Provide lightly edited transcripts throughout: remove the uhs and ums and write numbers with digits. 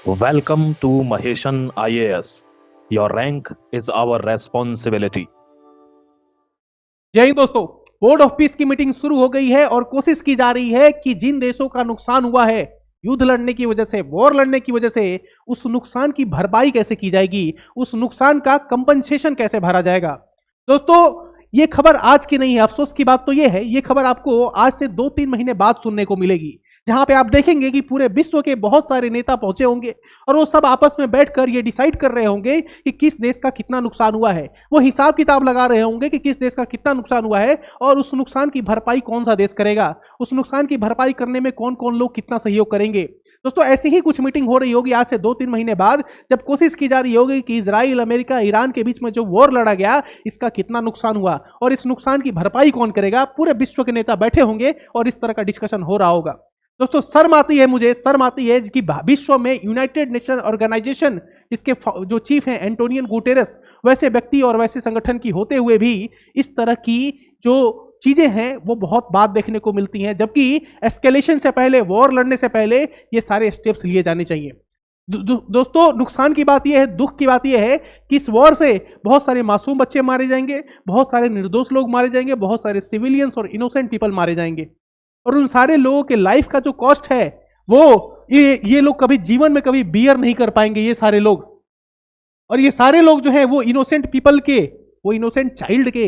Welcome to Maheshan IAS. Your rank is our responsibility. जय हिंद दोस्तों, board of peace की meeting शुरू हो गई है और कोशिश की जा रही है कि जिन देशों का नुकसान हुआ है युद्ध लड़ने की वजह से, वॉर लड़ने की वजह से, उस नुकसान की भरपाई कैसे की जाएगी, उस नुकसान का कंपनसेशन कैसे भरा जाएगा। दोस्तों, ये खबर आज की नहीं है। अफसोस की बात तो ये है, ये खबर आपको आज से 2-3 महीने बाद सुनने को मिलेगी, जहां पे आप देखेंगे कि पूरे विश्व के बहुत सारे नेता पहुंचे होंगे और वो सब आपस में बैठकर ये डिसाइड कर रहे होंगे कि किस देश का कितना नुकसान हुआ है। वो हिसाब किताब लगा रहे होंगे कि किस देश का कितना नुकसान हुआ है और उस नुकसान की भरपाई कौन सा देश करेगा, उस नुकसान की भरपाई करने में कौन कौन लोग कितना सहयोग करेंगे। दोस्तों, ऐसी ही कुछ मीटिंग हो रही होगी आज से 2-3 महीने बाद, जब कोशिश की जा रही होगी कि इजराइल, अमेरिका, ईरान के बीच में जो वॉर लड़ा गया, इसका कितना नुकसान हुआ और इस नुकसान की भरपाई कौन करेगा। पूरे विश्व के नेता बैठे होंगे और इस तरह का डिस्कशन हो रहा होगा। दोस्तों, शर्म आती है कि विश्व में यूनाइटेड नेशन ऑर्गेनाइजेशन, इसके जो चीफ हैं एंटोनियो गुटेरेस, वैसे व्यक्ति और वैसे संगठन की होते हुए भी इस तरह की जो चीजें हैं वो बहुत बात देखने को मिलती हैं, जबकि एस्केलेशन से पहले, वॉर लड़ने से पहले ये सारे स्टेप्स लिए जाने चाहिए। दोस्तों, नुकसान की बात यह है, दुख की बात यह है कि इस वॉर से बहुत सारे मासूम बच्चे मारे जाएंगे, बहुत सारे निर्दोष लोग मारे जाएंगे, बहुत सारे सिविलियंस और इनोसेंट पीपल मारे जाएंगे और उन सारे लोगों के लाइफ का जो कॉस्ट है वो ये लोग कभी जीवन में कभी बियर नहीं कर पाएंगे, ये सारे लोग। और ये सारे लोग जो है वो इनोसेंट पीपल के, वो इनोसेंट चाइल्ड के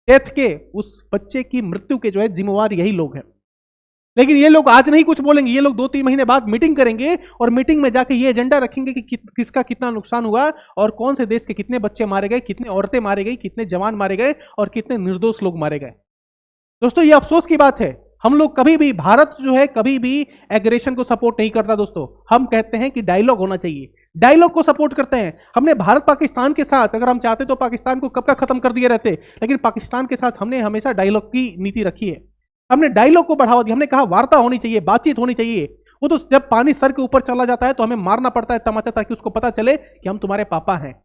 डेथ के, उस बच्चे की मृत्यु के जो है जिम्मेवार यही लोग हैं। लेकिन ये लोग आज नहीं कुछ बोलेंगे, ये लोग 2-3 महीने बाद मीटिंग करेंगे और मीटिंग में जाके ये एजेंडा रखेंगे कि किसका कितना नुकसान हुआ और कौन से देश के कितने बच्चे मारे गए, कितने औरतें मारे गई, कितने जवान मारे गए और कितने निर्दोष लोग मारे गए। दोस्तों, ये अफसोस की बात है, हम लोग कभी भी, भारत जो है कभी भी एग्रेशन को सपोर्ट नहीं करता। दोस्तों, हम कहते हैं कि डायलॉग होना चाहिए, डायलॉग को सपोर्ट करते हैं। हमने भारत पाकिस्तान के साथ, अगर हम चाहते तो पाकिस्तान को कब का खत्म कर दिए रहते, लेकिन पाकिस्तान के साथ हमने हमेशा डायलॉग की नीति रखी है। हमने डायलॉग को बढ़ावा दिया, हमने कहा वार्ता होनी चाहिए, बातचीत होनी चाहिए। वो तो जब पानी सर के ऊपर चला जाता है तो हमें मारना पड़ता है तमाचा, ताकि उसको पता चले कि हम तुम्हारे पापा हैं,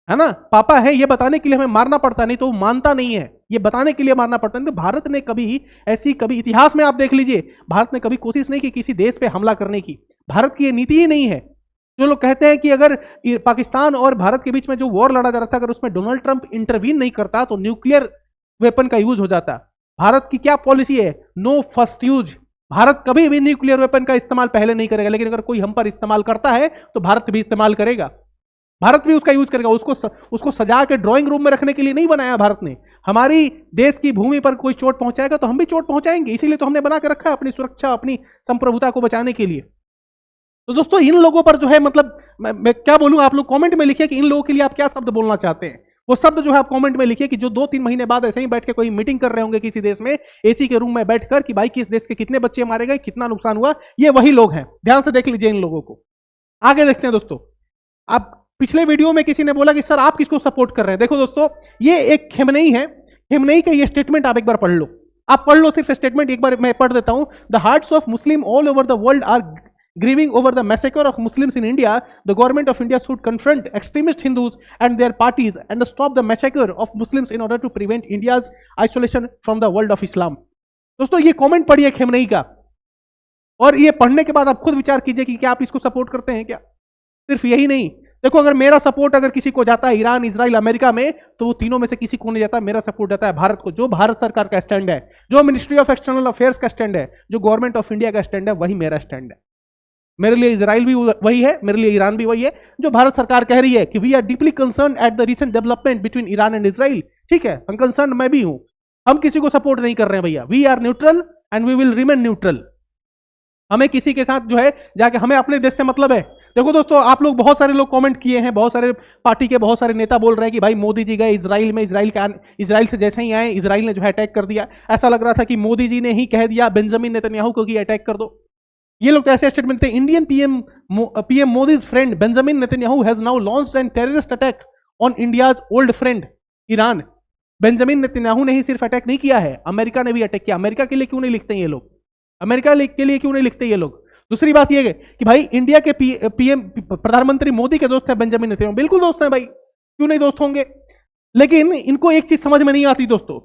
है ना, पापा है, ये बताने के लिए हमें मारना पड़ता, नहीं तो वो मानता नहीं है, ये बताने के लिए मारना पड़ता है। तो भारत ने कभी ऐसी, कभी इतिहास में आप देख लीजिए, भारत ने कभी कोशिश नहीं की किसी देश पे हमला करने की। भारत की ये नीति ही नहीं है। जो लोग कहते हैं कि अगर पाकिस्तान और भारत के बीच में जो वॉर लड़ा जा रहा था, अगर उसमें डोनाल्ड ट्रंप इंटरवीन नहीं करता तो न्यूक्लियर वेपन का यूज हो जाता। भारत की क्या पॉलिसी है? No first use. भारत कभी भी न्यूक्लियर वेपन का इस्तेमाल पहले नहीं करेगा, लेकिन अगर कोई हम पर इस्तेमाल करता है तो भारत भी इस्तेमाल करेगा, भारत भी उसका यूज करेगा। उसको सजा के ड्राइंग रूम में रखने के लिए नहीं बनाया भारत ने। हमारी देश की भूमि पर कोई चोट पहुंचाएगा तो हम भी चोट पहुंचाएंगे, इसीलिए तो हमने बना के रखा है अपनी सुरक्षा, अपनी संप्रभुता को बचाने के लिए। तो दोस्तों, इन लोगों पर जो है, मतलब मैं क्या बोलूं, आप लोग कमेंट में लिखिए कि इन लोगों के लिए आप क्या शब्द बोलना चाहते हैं। वो शब्द जो है आप कमेंट में लिखिए कि जो 2-3 महीने बाद ऐसे ही बैठ के कोई मीटिंग कर रहे होंगे किसी देश में, एसी के रूम में बैठकर, कि भाई किस देश के कितने बच्चे मारे गए, कितना नुकसान हुआ, ये वही लोग हैं। ध्यान से देख लीजिए इन लोगों को। आगे देखते हैं दोस्तों। आप पिछले वीडियो में किसी ने बोला कि सर आप किसको सपोर्ट कर रहे हैं। देखो दोस्तों, ये एक खेमनेई है, खेमनेई का ये स्टेटमेंट आप एक बार पढ़ लो, आप पढ़ लो, सिर्फ स्टेटमेंट एक बार मैं पढ़ देता हूं। The hearts of Muslim all over the world are grieving over the massacre of Muslims in India. The government of India should confront extremist Hindus and their parties and stop the massacre of Muslims in order to prevent India's isolation from the world of Islam. दोस्तों, ये comment पढ़िए Khamenei का, और ये पढ़ने के बाद आप खुद विचार कीजिए कि क्या आप इसको सपोर्ट करते हैं क्या। सिर्फ यही नहीं, देखो, अगर मेरा सपोर्ट अगर किसी को जाता है ईरान, इजराइल, अमेरिका में, तो वो तीनों में से किसी को नहीं जाता। मेरा सपोर्ट जाता है भारत को। जो भारत सरकार का स्टैंड है, जो मिनिस्ट्री ऑफ एक्सटर्नल अफेयर्स का स्टैंड है, जो गवर्नमेंट ऑफ इंडिया का स्टैंड है, वही मेरा स्टैंड है। मेरे लिए इजराइल भी वही है, मेरे लिए ईरान भी वही है। जो भारत सरकार कह रही है कि we are deeply concern at the recent development between Iran and Israel, ठीक है, हम कंसर्न, मैं भी हूं। हम किसी को सपोर्ट नहीं कर रहे हैं भैया। We are neutral and we will remain neutral. हमें किसी के साथ जो है जाके, हमें अपने देश से मतलब है। देखो दोस्तों, आप लोग, बहुत सारे लोग कमेंट किए हैं, बहुत सारे पार्टी के बहुत सारे नेता बोल रहे हैं कि भाई मोदी जी गए इजराइल में, इजराइल से जैसे ही आए इजराइल ने जो है अटैक कर दिया। ऐसा लग रहा था कि मोदी जी ने ही कह दिया बेंजामिन नेतन्याहू को कि अटैक कर दो। ये लोग कैसे स्टेटमेंट थे? Indian PM Modi's friend Benjamin Netanyahu has now launched N terrorist attack on India's old friend Iran. Benjamin Netanyahu ने ही सिर्फ अटैक नहीं किया है, अमेरिका ने भी अटैक किया। अमेरिका के लिए क्यों नहीं लिखते ये लोग? अमेरिका के लिए क्यों नहीं लिखते ये लोग? दूसरी बात ये है कि भाई इंडिया के पीएम, प्रधानमंत्री मोदी के दोस्त है बेंजामिन नेतन्याहू, बिल्कुल दोस्त है भाई, क्यों नहीं दोस्त होंगे। लेकिन इनको एक चीज समझ में नहीं आती दोस्तों,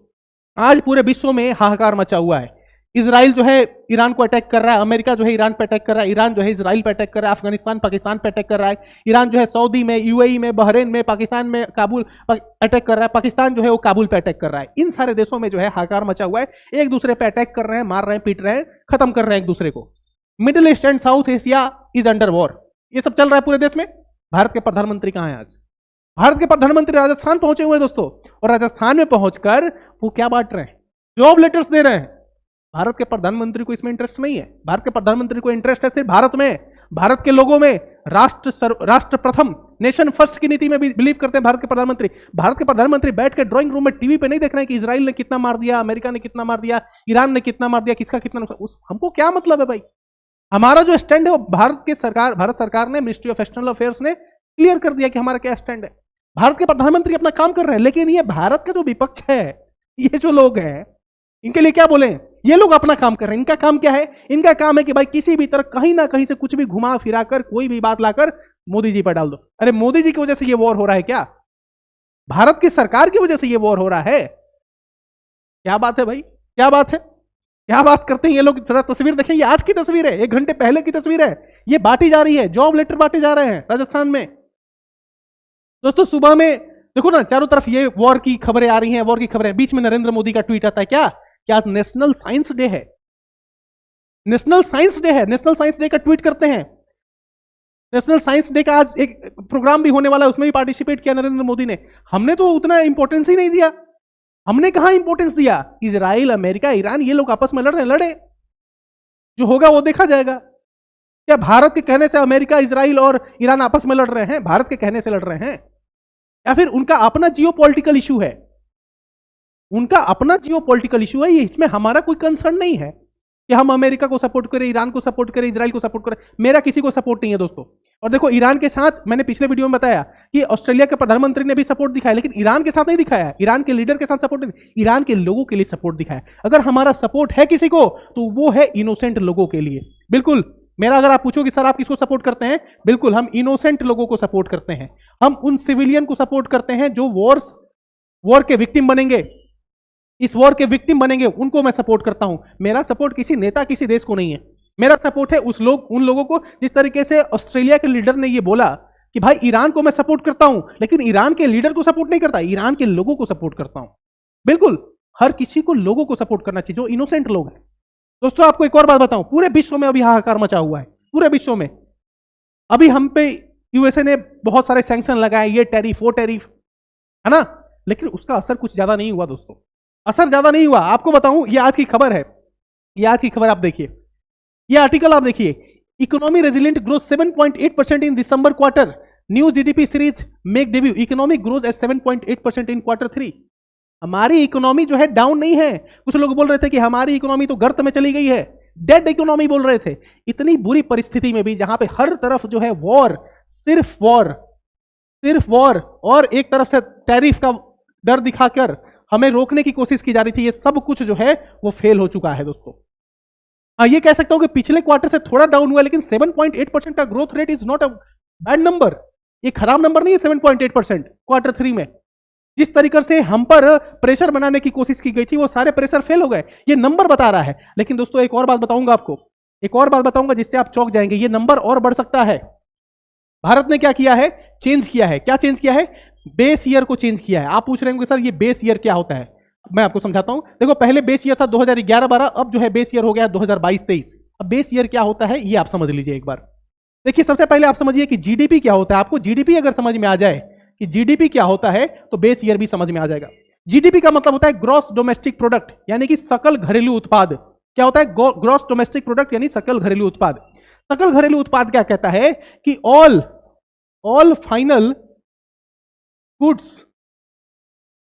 आज पूरे विश्व में हाहाकार मचा हुआ है। इजराइल जो है ईरान को अटैक कर रहा है, अमेरिका जो है ईरान पे अटैक कर रहा है, ईरान जो है इजराइल पे अटैक कर रहा है, अफगानिस्तान पाकिस्तान पे अटैक कर रहा है, ईरान जो है सऊदी में, यूएई में, बहरीन में, पाकिस्तान में, काबुल अटैक कर रहा है, पाकिस्तान जो है वो काबुल पे अटैक कर रहा है। इन सारे देशों में जो है हाहाकार मचा हुआ है, एक दूसरे पे अटैक कर रहे हैं, मार रहे हैं, पीट रहे हैं, खत्म कर रहे हैं एक दूसरे को। Middle east and south Asia is under war, ये सब चल रहा है पूरे देश में। भारत के प्रधानमंत्री कहां है आज? भारत के प्रधानमंत्री राजस्थान पहुंचे हुए हैं दोस्तों, और राजस्थान में पहुंचकर वो क्या बांट रहे हैं? जॉब लेटर्स दे रहे हैं। भारत के प्रधानमंत्री को इसमें इंटरेस्ट नहीं है। भारत के प्रधानमंत्री को इंटरेस्ट है सिर्फ भारत में, भारत के लोगों में, राष्ट्र प्रथम, नेशन फर्स्ट की नीति में भी बिलीव करते हैं भारत के प्रधानमंत्री। भारत के प्रधानमंत्री बैठ के ड्राइंग रूम में टीवी पे नहीं देख रहे हैं कि इजराइल ने कितना मार दिया, अमेरिका ने कितना मार दिया, ईरान ने कितना मार दिया, किसका कितना नुकसान। हमको क्या मतलब है भाई? हमारा जो स्टैंड है वो भारत सरकार ने, मिनिस्ट्री ऑफ एक्सटर्नल अफेयर्स ने क्लियर कर दिया कि हमारा क्या स्टैंड है। भारत के प्रधानमंत्री अपना काम कर रहे हैं, लेकिन ये भारत का जो विपक्ष है, ये जो लोग हैं, इनके लिए क्या बोले? ये लोग अपना काम कर रहे हैं। इनका काम क्या है? इनका काम है कि भाई किसी भी तरह कहीं ना कहीं से कुछ भी घुमा फिरा कर, कोई भी बात लाकर मोदी जी पर डाल दो। अरे मोदी जी की वजह से ये वॉर हो रहा है क्या? भारत की सरकार की वजह से ये वॉर हो रहा है? क्या बात है भाई, क्या बात है, क्या बात करते हैं ये लोग? जरा तस्वीर देखें, ये आज की तस्वीर है, 1 घंटे पहले की तस्वीर है। ये बांटी जा रही है, जॉब लेटर बांटे जा रहे हैं राजस्थान में। दोस्तों सुबह में देखो ना, चारों तरफ ये वॉर की खबरें आ रही हैं, वॉर की खबरें। बीच में नरेंद्र मोदी का ट्वीट आता है, क्या आज नेशनल साइंस डे है? नेशनल साइंस डे है, नेशनल साइंस डे का ट्वीट करते हैं। नेशनल साइंस डे का आज एक प्रोग्राम भी होने वाला है, उसमें भी पार्टिसिपेट किया नरेंद्र मोदी ने। हमने तो उतना इंपॉर्टेंस ही नहीं दिया। हमने कहां इंपॉर्टेंस दिया? इजराइल, अमेरिका, ईरान, ये लोग आपस में लड़ रहे हैं, लड़े, जो होगा वो देखा जाएगा। क्या भारत के कहने से अमेरिका, इजराइल और ईरान आपस में लड़ रहे हैं? भारत के कहने से लड़ रहे हैं, या फिर उनका अपना जियोपॉलिटिकल इशू है? उनका अपना जियोपॉलिटिकल इशू है, ये इसमें हमारा कोई कंसर्न नहीं है कि हम अमेरिका को सपोर्ट करें, ईरान को सपोर्ट करें, इजराइल को सपोर्ट करें। मेरा किसी को सपोर्ट नहीं है दोस्तों। और देखो, ईरान के साथ मैंने पिछले वीडियो में बताया कि ऑस्ट्रेलिया के प्रधानमंत्री ने भी सपोर्ट दिखाया, लेकिन ईरान के साथ नहीं दिखाया, ईरान के लीडर के साथ सपोर्ट नहीं, ईरान के लोगों के लिए सपोर्ट दिखाया। अगर हमारा सपोर्ट है किसी को, तो वो है इनोसेंट लोगों के लिए। बिल्कुल, मेरा अगर आप पूछो कि सर आप किसको सपोर्ट करते हैं, बिल्कुल हम इनोसेंट लोगों को सपोर्ट करते हैं। हम उन सिविलियन को सपोर्ट करते हैं जो वॉर के विक्टिम बनेंगे, इस वॉर के विक्टिम बनेंगे, उनको मैं सपोर्ट करता हूं। मेरा सपोर्ट किसी नेता, किसी देश को नहीं है। मेरा सपोर्ट है उन लोगों को, जिस तरीके से ऑस्ट्रेलिया के लीडर ने ये बोला कि भाई ईरान को मैं सपोर्ट करता हूं, लेकिन ईरान के लीडर को सपोर्ट नहीं करता, ईरान के लोगों को सपोर्ट करता हूं। बिल्कुल, हर किसी को, लोगों को सपोर्ट करना चाहिए जो इनोसेंट लोग हैं। दोस्तों आपको एक और बात बताऊं, पूरे विश्व में अभी हाहाकार मचा हुआ है, पूरे विश्व में। अभी हम पे यूएसए ने बहुत सारे सैंक्शन लगाए, ये टैरिफ, वो टैरिफ, है ना, लेकिन उसका असर कुछ ज्यादा नहीं हुआ दोस्तों, असर ज्यादा नहीं हुआ। आपको बताऊं, ये आज की खबर है, ये आज की खबर आप देखिए, ये आर्टिकल आप देखिए। Economy resilient growth 7.8% in December quarter, new GDP series make debut, economic growth at 7.8% in quarter 3। हमारी इकोनॉमी जो है डाउन नहीं है। कुछ लोग बोल रहे थे कि हमारी इकोनॉमी तो गर्त में चली गई है, डेड इकोनॉमी बोल रहे थे। इतनी बुरी परिस्थिति में भी, जहां पे हर तरफ जो है वॉर, सिर्फ वॉर, सिर्फ वॉर, और एक तरफ से टैरिफ का डर दिखाकर हमें रोकने की कोशिश की जा रही थी, ये सब कुछ जो है वो फेल हो चुका है दोस्तों। ये कह सकता हूं कि पिछले क्वार्टर से थोड़ा डाउन हुआ, लेकिन 7.8% का growth rate is not a bad number. ये खराब नंबर नहीं है 7.8% क्वार्टर 3 में। जिस तरीके से हम पर प्रेशर बनाने की कोशिश की गई थी, वो सारे प्रेशर फेल हो गए, ये नंबर बता रहा है। लेकिन दोस्तों एक और बात बताऊंगा आपको, एक और बात बताऊंगा जिससे आप चौंक जाएंगे, ये नंबर और बढ़ सकता है। भारत ने क्या किया है? चेंज किया है। क्या चेंज किया है? बेस ईयर को चेंज किया है। आप पूछ रहे होंगे सर ये बेस ईयर क्या होता है, मैं आपको समझाता हूं। देखो, पहले बेस ईयर था 2011-12, अब जो है बेस ईयर हो गया 2022-23। अब बेस ईयर क्या होता है ये आप समझ लीजिए एक बार। देखिए, सबसे पहले आप समझिए कि जीडीपी क्या होता है। आपको जीडीपी अगर समझ में आ जाए कि जीडीपी क्या होता है, तो बेस ईयर भी समझ में आ जाएगा। जीडीपी का मतलब होता है ग्रॉस डोमेस्टिक प्रोडक्ट, यानी कि सकल घरेलू उत्पाद। क्या होता है? ग्रॉस डोमेस्टिक प्रोडक्ट यानी सकल घरेलू उत्पाद। सकल घरेलू उत्पाद क्या कहता है कि all final goods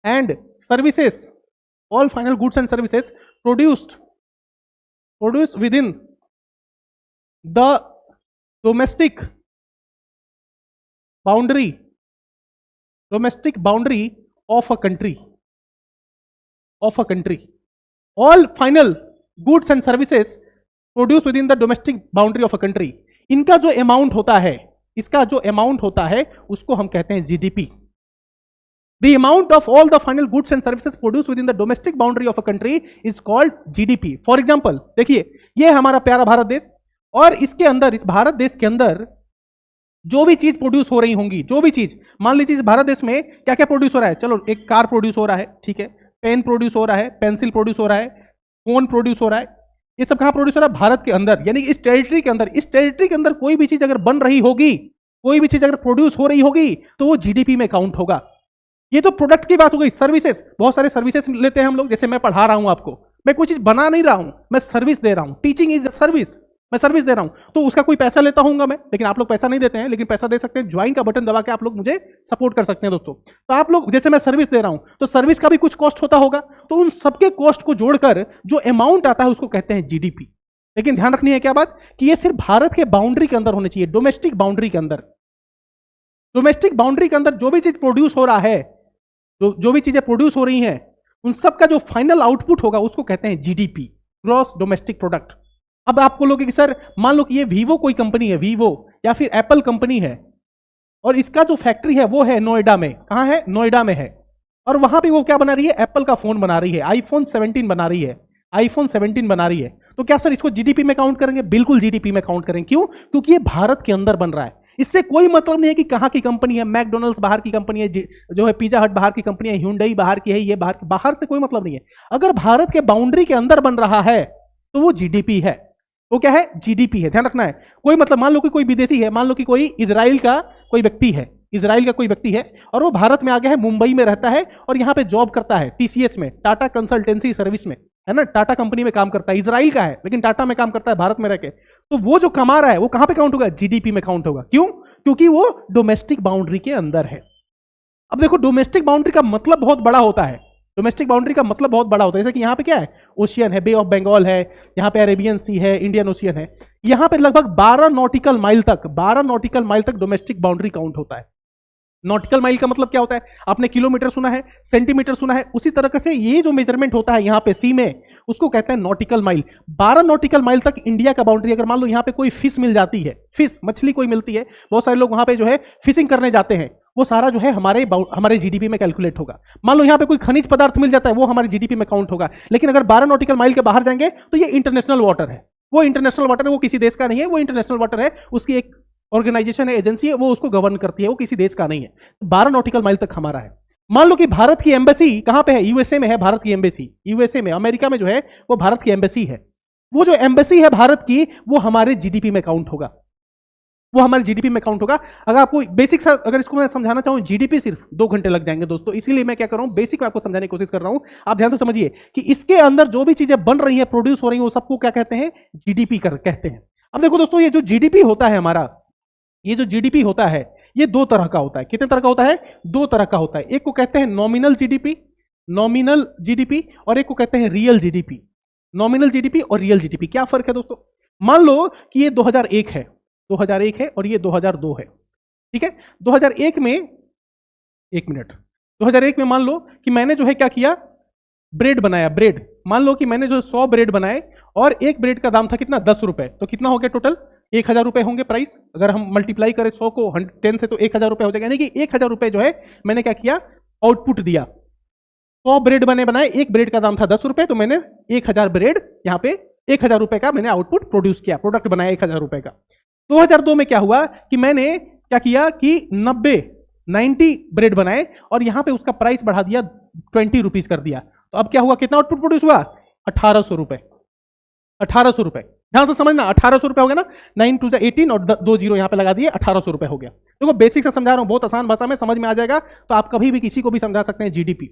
and services, all final goods and services produced within the domestic boundary of a country, all final goods and services produced within the domestic boundary of a country। इनका जो amount होता है, इसका जो amount होता है उसको हम कहते हैं GDP. The amount of all the final goods and services produced within the domestic boundary of a country is called GDP. For example, देखिए ये हमारा प्यारा भारत देश, और इसके अंदर, इस भारत देश के अंदर जो भी चीज प्रोड्यूस हो रही होंगी, जो भी चीज, मान लीजिए इस भारत देश में क्या क्या प्रोड्यूस हो रहा है, चलो एक कार प्रोड्यूस हो रहा है, ठीक है, पेन प्रोड्यूस हो रहा है, पेंसिल प्रोड्यूस हो रहा है, फोन प्रोड्यूस हो रहा है, ये सब कहां प्रोड्यूस हो रहा है? भारत के अंदर, यानी इस टेरिटरी के अंदर। इस टेरिटरी के अंदर कोई भी चीज अगर बन रही होगी, कोई भी चीज अगर प्रोड्यूस हो रही होगी, तो वो जीडीपी में काउंट होगा। ये तो प्रोडक्ट की बात हो गई। सर्विसेज, बहुत सारे सर्विसेज लेते हैं हम लोग, जैसे मैं पढ़ा रहा हूं आपको, मैं कोई चीज बना नहीं रहा हूं, मैं सर्विस दे रहा हूं। टीचिंग इज अ सर्विस, मैं सर्विस दे रहा हूं, तो उसका कोई पैसा लेता हूंगा मैं, लेकिन आप लोग पैसा नहीं देते हैं, लेकिन पैसा दे सकते हैं। ज्वाइन का बटन दबा के आप लोग मुझे सपोर्ट कर सकते हैं दोस्तों। तो आप लोग, जैसे मैं सर्विस दे रहा हूं, तो सर्विस का भी कुछ कॉस्ट होता होगा, तो उन सबके कॉस्ट को जोड़कर जो अमाउंट आता है उसको कहते हैं जीडीपी। लेकिन ध्यान रखनी है क्या बात, कि ये सिर्फ भारत के बाउंड्री के अंदर होने चाहिए, डोमेस्टिक बाउंड्री के अंदर। डोमेस्टिक बाउंड्री के अंदर जो भी चीज प्रोड्यूस हो रहा है, जो भी चीजें प्रोड्यूस हो रही हैं, उन सब का जो फाइनल आउटपुट होगा उसको कहते हैं जीडीपी, ग्रॉस डोमेस्टिक प्रोडक्ट। अब आप बोलोगे कि सर मान लो कि ये वीवो कोई कंपनी है, वीवो या फिर एप्पल कंपनी है, और इसका जो फैक्ट्री है वो है नोएडा में। कहां है? नोएडा में है। और वहां पे वो क्या बना रही है? एप्पल का फोन बना रही है, आईफोन 17 बना रही है, आईफोन 17 बना रही है। तो क्या सर इसको जीडीपी में काउंट करेंगे? बिल्कुल जीडीपी में काउंट करेंगे। क्यों? क्योंकि ये भारत के अंदर बन रहा है। इससे कोई मतलब नहीं है कि कहां की कंपनी है, मैकडोनल्ड्स बाहर की कंपनी है, जो है पिज्जा हट बाहर की कंपनी है, ह्यूंडई बाहर की है, ये बाहर से कोई मतलब नहीं है। अगर भारत के बाउंड्री के अंदर बन रहा है तो वो जीडीपी है। वो क्या है? जीडीपी है। ध्यान रखना है। कोई मतलब, मान लो कि कोई विदेशी है, मान लो कि कोई इजराइल का कोई व्यक्ति है, इजराइल का कोई व्यक्ति है, और वो भारत में आ गया है, मुंबई में रहता है और यहां पे जॉब करता है टीसीएस में, टाटा कंसल्टेंसी सर्विस में, है ना, टाटा कंपनी में काम करता है, इजराइल का है लेकिन टाटा में काम करता है भारत में रहकर। तो वो जो कमा रहा है वो कहां पे काउंट होगा? जीडीपी में काउंट होगा। क्यों? क्योंकि वो डोमेस्टिक बाउंड्री के अंदर है। अब देखो, डोमेस्टिक बाउंड्री का मतलब बहुत बड़ा होता है। डोमेस्टिक बाउंड्री का मतलब बहुत बड़ा होता है। जैसे कि यहाँ पे क्या है? ओशियन है, बे ऑफ बंगाल है, यहाँ पे अरेबियन सी है, इंडियन ओशियन है। यहाँ पे लगभग 12 नॉटिकल माइल तक डोमेस्टिक बाउंड्री काउंट होता है। नॉटिकल माइल का मतलब क्या होता है? आपने किलोमीटर सुना है, सेंटीमीटर सुना है, उसी तरह से ये जो मेजरमेंट होता है यहाँ पे सी में, उसको कहते हैं नॉटिकल माइल। 12 नॉटिकल माइल तक इंडिया का बाउंड्री। अगर मान लो यहाँ पे कोई फिश मिल जाती है, फिश मछली कोई मिलती है, बहुत सारे लोग वहां पे जो है फिशिंग करने जाते हैं, वो सारा जो है हमारे जीडीपी में कैलकुलेट होगा। मान लो यहाँ पे कोई खनिज पदार्थ मिल जाता है, वो हमारे जीडीपी में काउंट होगा। लेकिन अगर 12 नॉटिकल माइल के बाहर जाएंगे तो ये इंटरनेशनल वाटर है। वो इंटरनेशनल वाटर है, वो किसी देश का नहीं है, वो इंटरनेशनल वाटर है, उसकी एक ऑर्गेनाइजेशन है, एजेंसी है, वो उसको गवर्न करती है, वो किसी देश का नहीं है। 12 नॉटिकल माइल तक हमारा है। मान लो कि भारत की एम्बेसी कहां पे है? यूएसए में है भारत की एम्बेसी, यूएसए में, अमेरिका में जो है वो भारत की एम्बेसी है। वो जो एम्बेसी है भारत की, वो हमारे जीडीपी में काउंट होगा, वो हमारे जीडीपी में काउंट होगा। अगर आपको बेसिक सा अगर इसको मैं समझाना चाहूं, जीडीपी सिर्फ 2 घंटे लग जाएंगे दोस्तों, इसीलिए मैं क्या कर रहा हूं, बेसिक में आपको समझाने की कोशिश कर रहा हूं। आप ध्यान से समझिए कि इसके अंदर जो भी चीजें बन रही हैं, प्रोड्यूस हो रही हैं, वो सबको क्या कहते हैं? जीडीपी कहते हैं। अब देखो दोस्तों, ये जो जीडीपी होता है हमारा, ये जो जीडीपी होता है, ये 2 तरह का होता है। कितने तरह का होता है? 2 तरह का होता है। एक को कहते हैं नॉमिनल जीडीपी, नॉमिनल जीडीपी, और एक को कहते हैं रियल जीडीपी। नॉमिनल जीडीपी और रियल जीडीपी, क्या फर्क है दोस्तों? मान लो कि ये 2001 है, 2001 है और ये 2002 है, ठीक है। 2001 में, एक मिनट, 2001 में मान लो कि मैंने जो है क्या किया, ब्रेड बनाया, ब्रेड। मान लो कि मैंने जो 100 ब्रेड बनाए और एक ब्रेड का दाम था कितना? 10 रुपए। तो कितना हो गया टोटल? 1000 रुपए होंगे प्राइस। अगर हम मल्टीप्लाई करें 100 को 10 से तो 1000 रुपए हो जाएगा। यानी कि 1000 रुपए जो है मैंने क्या किया, आउटपुट दिया। 100 ब्रेड मैंने बनाए, एक ब्रेड का दाम था 10 रुपए, तो मैंने 1000 ब्रेड यहाँ पे 1000 रुपए का मैंने आउटपुट प्रोड्यूस किया, प्रोडक्ट बनाया 1000 रुपए का। 2002 में क्या हुआ कि मैंने क्या किया कि 90 ब्रेड बनाए और यहाँ पे उसका प्राइस बढ़ा दिया, 20 रुपीज कर दिया। तो अब क्या हुआ, कितना आउटपुट प्रोड्यूस हुआ? 1800 रुपए। 1800 रुपए, ध्यान से समझना, 1800 रुपए हो गया ना, 9 2 18 और 2 जीरो यहाँ पे लगा दिए, 1800 रुपए हो गया। देखो बेसिक से समझा रहा हूं, बहुत आसान भाषा में समझ में आ जाएगा, तो आप कभी भी किसी को भी समझा सकते हैं जीडीपी।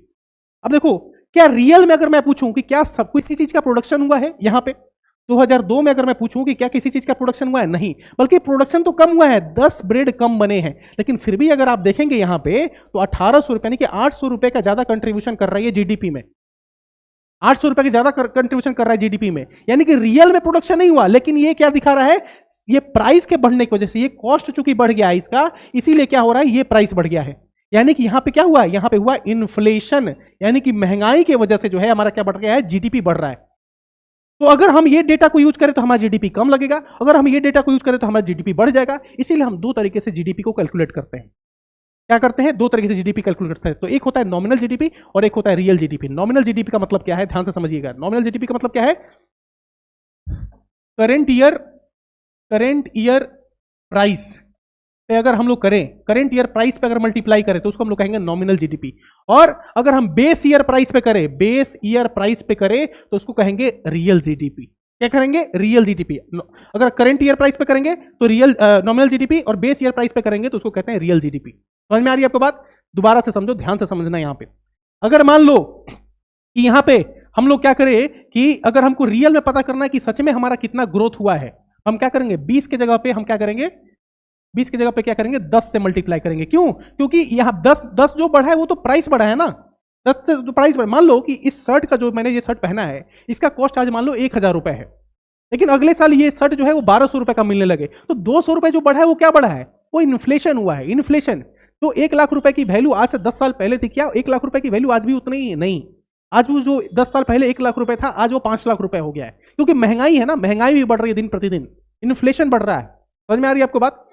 अब देखो, क्या रियल में अगर मैं पूछूं कि क्या सब किसी चीज का प्रोडक्शन हुआ है यहाँ पे 2002 में, अगर मैं पूछूं कि क्या किसी चीज का प्रोडक्शन हुआ है, नहीं, बल्कि प्रोडक्शन तो कम हुआ है, 10 ब्रेड कम बने हैं। लेकिन फिर भी अगर आप देखेंगे यहाँ पे तो 1800 रुपए यानी कि 800 रुपए का ज्यादा कंट्रीब्यूशन कर रहा है जीडीपी में, 800 रुपए की ज्यादा कंट्रीब्यूशन कर रहा है जीडीपी में। यानी कि रियल में प्रोडक्शन नहीं हुआ, लेकिन ये क्या दिखा रहा है, ये प्राइस के बढ़ने की वजह से, ये कॉस्ट चूंकि बढ़ गया है इसका, इसीलिए क्या हो रहा है, ये प्राइस बढ़ गया है। यानी कि यहां पे क्या हुआ, यहां पे हुआ इन्फ्लेशन, यानी कि महंगाई की वजह से जो है हमारा क्या बढ़ गया है, जीडीपी बढ़ रहा है। तो अगर हम ये डेटा को यूज करें तो हमारा जीडीपी कम लगेगा, अगर हम ये डेटा को यूज करें तो हमारा जीडीपी बढ़ जाएगा। इसीलिए हम 2 तरीके से जीडीपी को कैलकुलेट करते हैं। क्या करते हैं, दो तरीके से जीडीपी कैलकुलेट करते हैं। तो एक होता है नॉमिनल जीडीपी और एक होता है रियल जीडीपी। नॉमिनल जीडीपी का मतलब क्या है, ध्यान से समझिएगा। नॉमिनल जीडीपी का मतलब क्या है, करंट ईयर प्राइस पे अगर हम लोग करें, करंट ईयर प्राइस पे अगर मल्टीप्लाई करें तो उसको हम लोग कहेंगे नॉमिनल जीडीपी। और अगर हम बेस ईयर प्राइस पे करें, बेस ईयर प्राइस पे करें तो उसको कहेंगे रियल जीडीपी। क्या करेंगे, रियल जीडीपी। अगर करंट ईयर प्राइस पे करेंगे तो रियल नॉमिनल जीडीपी, और बेस ईयर प्राइस पे करेंगे तो उसको कहते हैं रियल जीडीपी। समझ में आ रही है आपको बात? दोबारा से समझो, ध्यान से समझना। यहां पे अगर मान लो कि यहां पे हम लोग क्या करें कि अगर हमको रियल में पता करना है कि सच में हमारा कितना ग्रोथ हुआ है, हम क्या करेंगे, 20 के जगह पे हम क्या करेंगे, 20 की जगह पे क्या करेंगे, 10 से मल्टीप्लाई करेंगे। क्यों? क्योंकि यहां 10 जो बढ़ा है वो तो प्राइस बढ़ा है ना, 10 से तो प्राइस बढ़ा। मान लो कि इस शर्ट का, जो मैंने ये शर्ट पहना है, इसका कॉस्ट आज मान लो 1000 रुपए है, लेकिन अगले साल ये शर्ट जो है वो 1200 रुपए का मिलने लगे, तो 200 रुपए जो बढ़ा है वो क्या बढ़ा है, वो इन्फ्लेशन हुआ है। इन्फ्लेशन तो 1 लाख रुपए की वैल्यू आज से 10 साल पहले थी, क्या 1 लाख रुपए की वैल्यू आज भी उतनी ही है? नहीं, आज वो जो 10 साल पहले 1 लाख रुपए था, आज वो 5 लाख रुपए हो गया है, क्योंकि महंगाई है ना, महंगाई भी बढ़ रही है दिन प्रतिदिन, इन्फ्लेशन बढ़ रहा है। समझ में आ रही है आपको बात?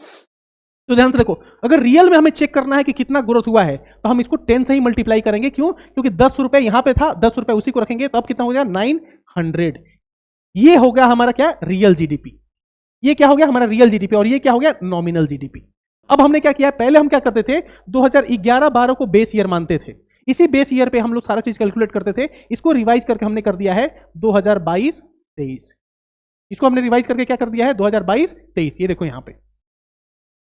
तो ध्यान से देखो, अगर रियल में हमें चेक करना है कि कितना ग्रोथ हुआ है तो हम इसको 10 से ही मल्टीप्लाई करेंगे। क्यों? क्योंकि 10 रुपए यहां पे था, 10 रुपए उसी को रखेंगे तो अब कितना हो गया, 900। ये हो गया हमारा क्या, रियल जीडीपी। ये क्या हो गया हमारा रियल जीडीपी, और ये क्या हो गया, नॉमिनल जीडीपी। अब हमने क्या किया, पहले हम क्या करते थे, 2011-12 को बेस ईयर मानते थे, इसी बेस ईयर पे हम लोग सारा चीज कैलकुलेट करते थे। इसको रिवाइज करके हमने कर दिया है 2022-23। इसको हमने रिवाइज करके क्या कर दिया है, 2022-23। ये देखो यहां पे,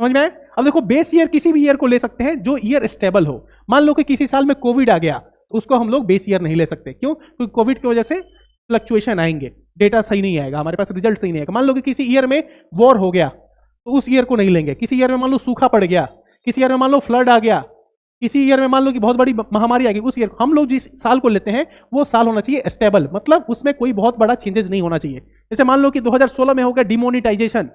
समझ में आए? अब देखो, बेस ईयर किसी भी ईयर को ले सकते हैं जो ईयर स्टेबल हो। मान लो कि किसी साल में कोविड आ गया, तो उसको हम लोग बेस ईयर नहीं ले सकते। क्यों? क्योंकि कोविड की वजह से फ्लक्चुएशन आएंगे, डेटा सही नहीं आएगा, हमारे पास रिजल्ट सही नहीं आएगा। मान लो कि किसी ईयर में वॉर हो गया तो उस ईयर को नहीं लेंगे। किसी ईयर में मान लो सूखा पड़ गया, किसी ईयर में मान लो फ्लड आ गया, किसी ईयर में मान लो कि बहुत बड़ी महामारी आ गई, उस ईयर हम लोग जिस साल को लेते हैं वो साल होना चाहिए स्टेबल, मतलब उसमें कोई बहुत बड़ा चेंजेस नहीं होना चाहिए। जैसे मान लो कि 2016 में हो गया डिमोनिटाइजेशन,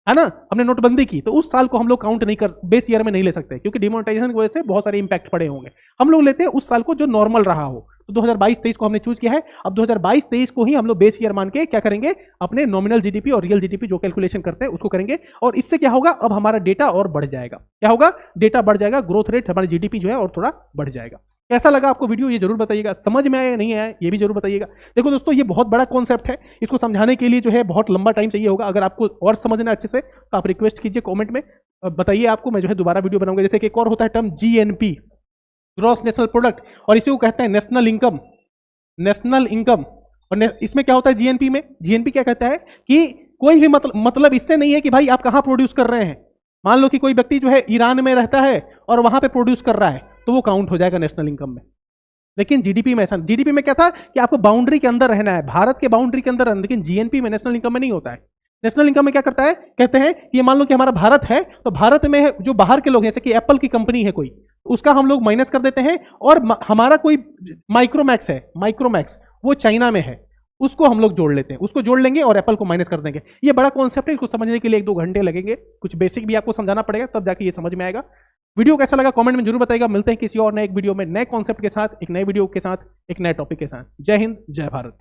है ना, हमने नोटबंदी की, तो उस साल को हम लोग काउंट नहीं कर, बेस ईयर में नहीं ले सकते, क्योंकि डिमोनेटाइजेशन की वजह से बहुत सारे इंपैक्ट पड़े होंगे। हम लोग लेते हैं उस साल को जो नॉर्मल रहा हो। तो 2022-23 को हमने चूज किया है। अब 2022-23 को ही हम लोग बेस ईयर मान के क्या करेंगे, अपने नॉमिनल जीडीपी और रियल जीडीपी जो कैलकुलेशन करते हैं उसको करेंगे। और इससे क्या होगा, अब हमारा डेटा और बढ़ जाएगा। क्या होगा, डेटा बढ़ जाएगा, ग्रोथ रेट हमारी जीडीपी जो है और थोड़ा बढ़ जाएगा। कैसा लगा आपको वीडियो, ये जरूर बताइएगा। समझ में आया या नहीं आया, ये भी जरूर बताइएगा। देखो दोस्तों, ये बहुत बड़ा कॉन्सेप्ट है, इसको समझाने के लिए जो है बहुत लंबा टाइम चाहिए होगा। अगर आपको और समझना अच्छे से तो आप रिक्वेस्ट कीजिए कमेंट में, बताइए, आपको मैं जो है दोबारा वीडियो बनाऊंगा। जैसे कि एक और होता है term GNP, gross national product, और इसी को कहते हैं नेशनल इनकम। नेशनल इनकम, और इसमें क्या होता है जीएनपी में, जीएनपी क्या कहता है कि कोई भी मतलब इससे नहीं है कि भाई आप कहां प्रोड्यूस कर रहे हैं। मान लो कि कोई व्यक्ति जो है ईरान में रहता है और वहां पे प्रोड्यूस कर रहा है, तो वो काउंट हो जाएगा नेशनल इनकम में। लेकिन जीडीपी में ऐसा, जीडीपी में क्या था कि आपको बाउंड्री के अंदर रहना है, भारत के बाउंड्री के अंदर रहना, लेकिन जीएनपी में, नेशनल इनकम में नहीं होता है। नेशनल इनकम में क्या करता है, कहते हैं कि ये मान लो कि हमारा भारत है, तो भारत में जो बाहर के लोग हैं, जैसे कि एप्पल की कंपनी है कोई, उसका हम लोग माइनस कर देते हैं, और हमारा कोई माइक्रोमैक्स है, माइक्रोमैक्स वो चाइना में है, उसको हम लोग जोड़ लेते हैं, उसको जोड़ लेंगे और एप्पल को माइनस कर देंगे। ये बड़ा कॉन्सेप्ट है, इसको समझने के लिए 1-2 घंटे लगेंगे, कुछ बेसिक भी आपको समझाना पड़ेगा, तब जाके ये समझ में आएगा। वीडियो कैसा लगा कमेंट में जरूर बताइएगा। मिलते हैं किसी और नए वीडियो में, नए कॉन्सेप्ट के साथ, एक नए वीडियो के साथ, एक नए टॉपिक के साथ। जय हिंद, जय भारत।